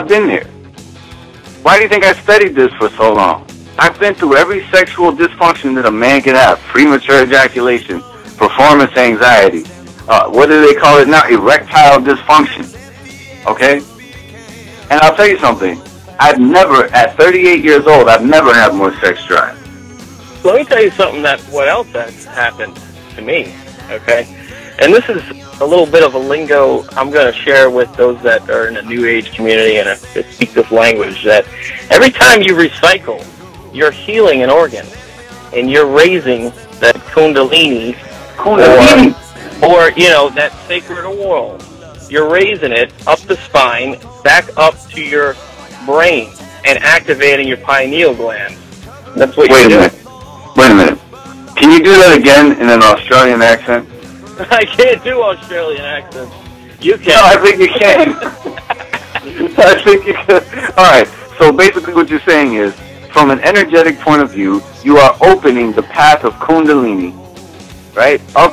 I've been there. Why do you think I studied this for so long? I've been through every sexual dysfunction that a man can have. Premature ejaculation, performance anxiety. What do they call it now? Erectile dysfunction. Okay? And I'll tell you something. I've never, at 38 years old, I've never had more sex drive. Let me tell you something what else has happened to me, okay? And this is a little bit of a lingo I'm going to share with those that are in the New Age community and that speak this language, that every time you recycle, you're healing an organ, and you're raising that Kundalini, or you know, that sacred oil. You're raising it up the spine, back up to your brain, and activating your pineal gland. That's what you're doing. Wait a minute. Can you do that again in an Australian accent? I can't do Australian accents. You can. No, I think you can. I think you can. All right. So basically what you're saying is, from an energetic point of view, you are opening the path of Kundalini, right, up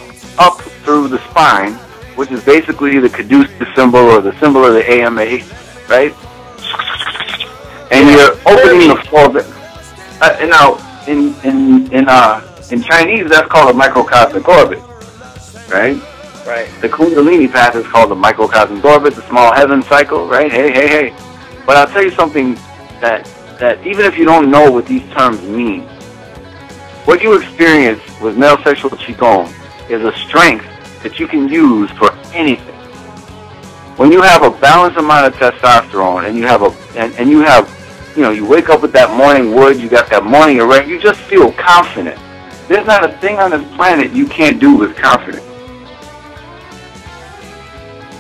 through the spine, which is basically the caduceus symbol or the symbol of the AMA, right? And you're opening the floor. Now, in Chinese, that's called a microcosmic orbit, right? Right. The Kundalini path is called the microcosmic orbit, the small heaven cycle, right? Hey. But I'll tell you something that even if you don't know what these terms mean, what you experience with male sexual QiGong is a strength that you can use for anything. When you have a balanced amount of testosterone and you wake up with that morning wood, you got that morning erect, you just feel confident. There's not a thing on this planet you can't do with confidence.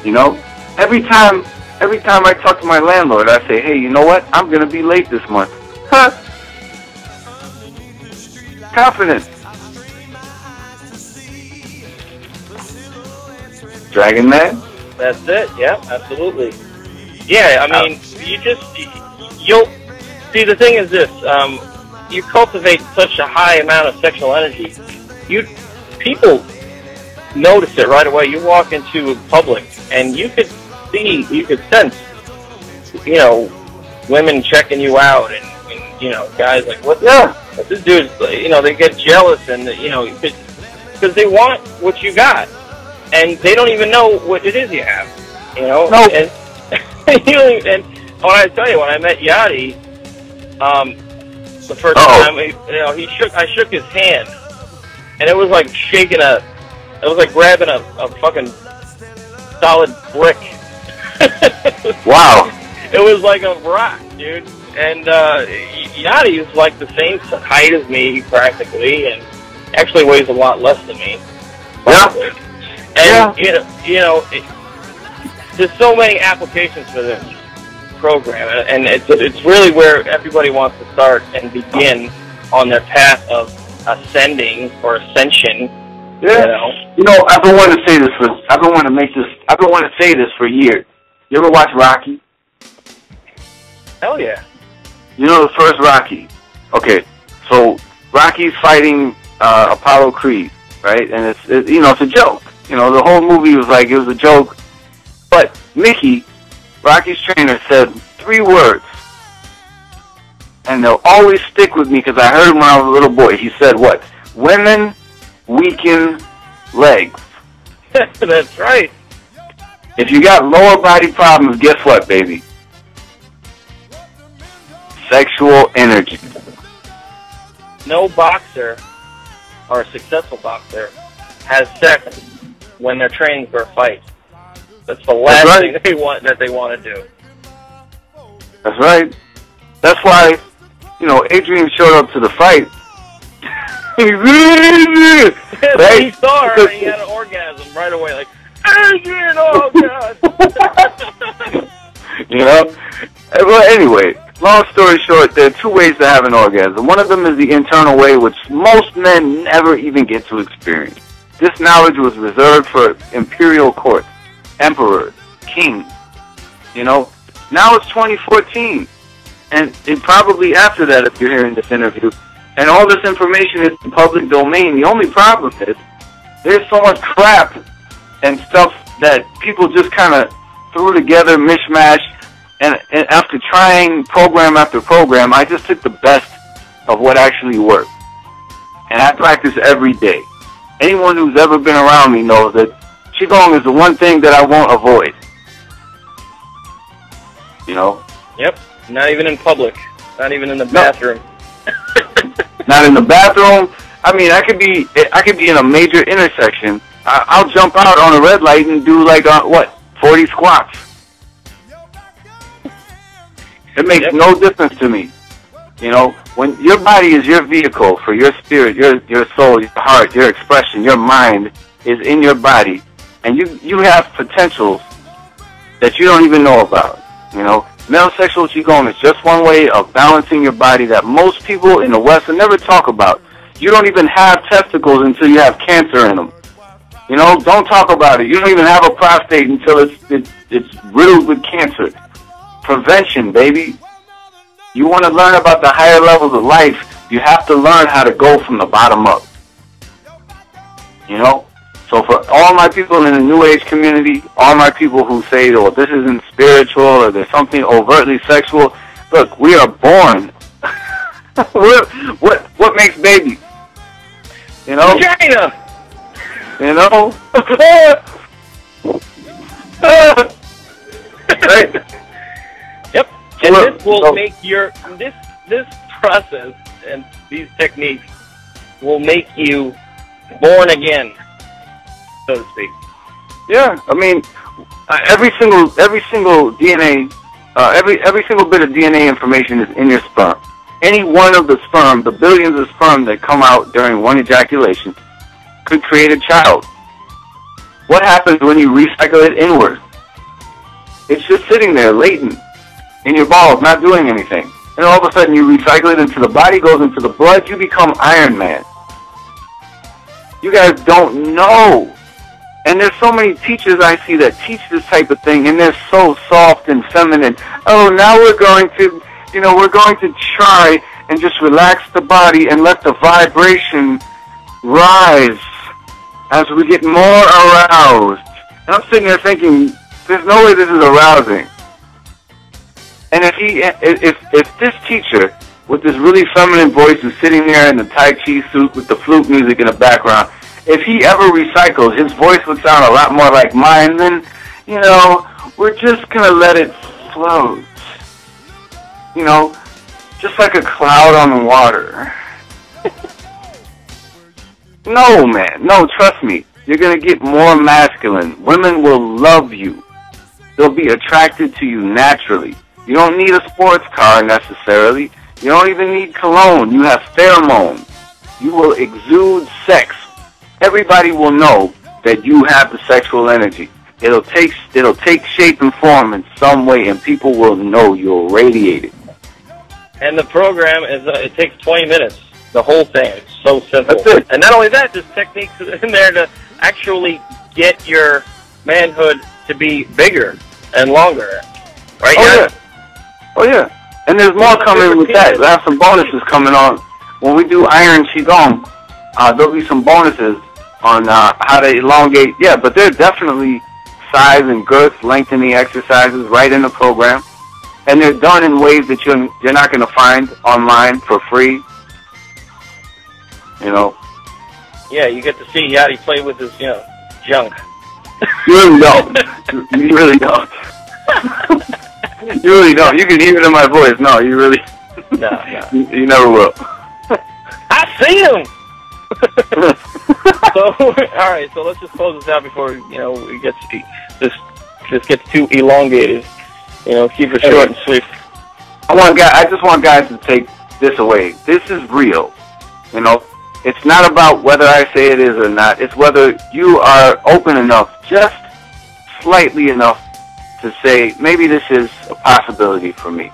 You know, every time I talk to my landlord, I say, hey, you know what? I'm going to be late this month. Huh? Confidence. Dragon Man? That's it. Yeah, absolutely. Yeah, I mean, you'll see, the thing is this, you cultivate such a high amount of sexual energy, people notice it right away. You walk into public and you could sense, you know, women checking you out and you know, guys like, what this dude, you know, they get jealous and, you know, because they want what you got and they don't even know what it is you have, you know? Nope. And when I tell you, when I met Yadi, the first time, I shook his hand, and it was like it was like grabbing a fucking solid brick. Wow. It was like a rock, dude. And Yadi is like the same height as me, practically, and actually weighs a lot less than me. Probably. Yeah. And, you know, there's so many applications for this program, and it's really where everybody wants to start and begin on their path of ascending or ascension. Yeah. You know, I've been wanting to say this for years. You ever watch Rocky? Hell yeah. You know the first Rocky. Okay, so Rocky's fighting Apollo Creed, right? And it's a joke. You know, the whole movie was like, it was a joke. But Mickey, Rocky's trainer, said 3 words. And they'll always stick with me because I heard him when I was a little boy. He said what? Women weaken legs. That's right. If you got lower body problems, guess what, baby? Sexual energy. No boxer, or a successful boxer, has sex when they're training for a fight. That's the last thing they want to do. That's right. That's why, you know, Adrian showed up to the fight. Right? He saw her and he had an orgasm right away, like, Adrian, oh God. You know? Well, anyway, long story short, there are 2 ways to have an orgasm. One of them is the internal way, which most men never even get to experience. This knowledge was reserved for imperial courts, emperors, kings. You know? Now it's 2014. And probably after that, if you're hearing this interview, and all this information is in public domain, the only problem is there's so much crap and stuff that people just kind of threw together, mishmash, And after trying program after program, I just took the best of what actually worked. And I practice every day. Anyone who's ever been around me knows that QiGong is the one thing that I won't avoid. You know? Yep. Not even in public. Not even in the bathroom. Not in the bathroom. I mean, I could be in a major intersection. I'll jump out on a red light and do like 40 squats. It makes no difference to me. You know, when your body is your vehicle for your spirit, your soul, your heart, your expression, your mind is in your body, and you have potentials that you don't even know about. You know, male sexual QiGong is just one way of balancing your body that most people in the West will never talk about. You don't even have testicles until you have cancer in them. You know, don't talk about it. You don't even have a prostate until it's riddled with cancer. Prevention, baby. You want to learn about the higher levels of life, you have to learn how to go from the bottom up. You know? So for all my people in the New Age community, all my people who say, oh, this isn't spiritual or there's something overtly sexual, look, we are born. What makes babies? You know? China! You know? Right? Yep. And this will make this process and these techniques will make you born again, so to speak. Yeah, I mean, every single DNA, every single bit of DNA information is in your sperm. Any one of the sperm, the billions of sperm that come out during one ejaculation, could create a child. What happens when you recycle it inward? It's just sitting there, latent, in your balls, not doing anything. And all of a sudden you recycle it into the body, goes into the blood, you become Iron Man. You guys don't know. And there's so many teachers I see that teach this type of thing, and they're so soft and feminine. Oh, now we're going to try and just relax the body and let the vibration rise as we get more aroused. And I'm sitting there thinking, there's no way this is arousing. And if this teacher with this really feminine voice is sitting there in the Tai Chi suit with the flute music in the background, if he ever recycled, his voice would sound a lot more like mine. Then, you know, we're just going to let it float. You know, just like a cloud on the water. No, man. No, trust me. You're going to get more masculine. Women will love you. They'll be attracted to you naturally. You don't need a sports car necessarily. You don't even need cologne. You have pheromones. You will exude sex. Everybody will know that you have the sexual energy. It'll take shape and form in some way, and people will know you'll radiate it. And the program is it takes 20 minutes. The whole thing. It's so simple. That's it. And not only that, there's techniques in there to actually get your manhood to be bigger and longer. Right? Oh, yeah. Oh, yeah. And there's more coming with that. I have some bonuses coming on. When we do Iron QiGong, there'll be some bonuses on how to elongate. Yeah, but there's definitely size and girth lengthening exercises right in the program. And they're done in ways that you're not going to find online for free. You know? Yeah, you get to see Yadi play with his, junk. You really don't. You really don't. You really don't. You can hear it in my voice. No, you really... No. You never will. I see him! So, all right, so let's just close this out before, we get this gets too elongated. Keep it short and sweet. I just want guys to take this away. This is real. It's not about whether I say it is or not. It's whether you are open enough, just slightly enough, to say, maybe this is a possibility for me.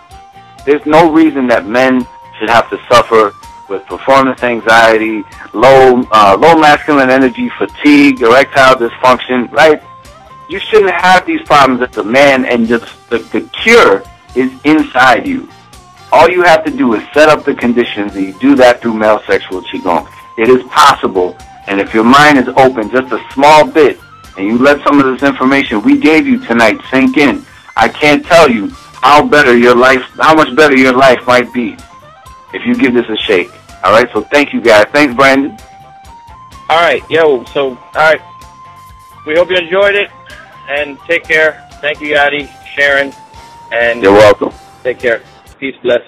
There's no reason that men should have to suffer with performance anxiety, low masculine energy, fatigue, erectile dysfunction, right? You shouldn't have these problems as a man, and just the cure is inside you. All you have to do is set up the conditions, and you do that through male sexual QiGong. It is possible, and if your mind is open just a small bit, and you let some of this information we gave you tonight sink in, I can't tell you how much better your life might be if you give this a shake. All right, so thank you guys. Thanks, Brandon. All right, all right. We hope you enjoyed it, and take care. Thank you, Yadi, Sharon, and you're welcome. Take care. Peace, bless.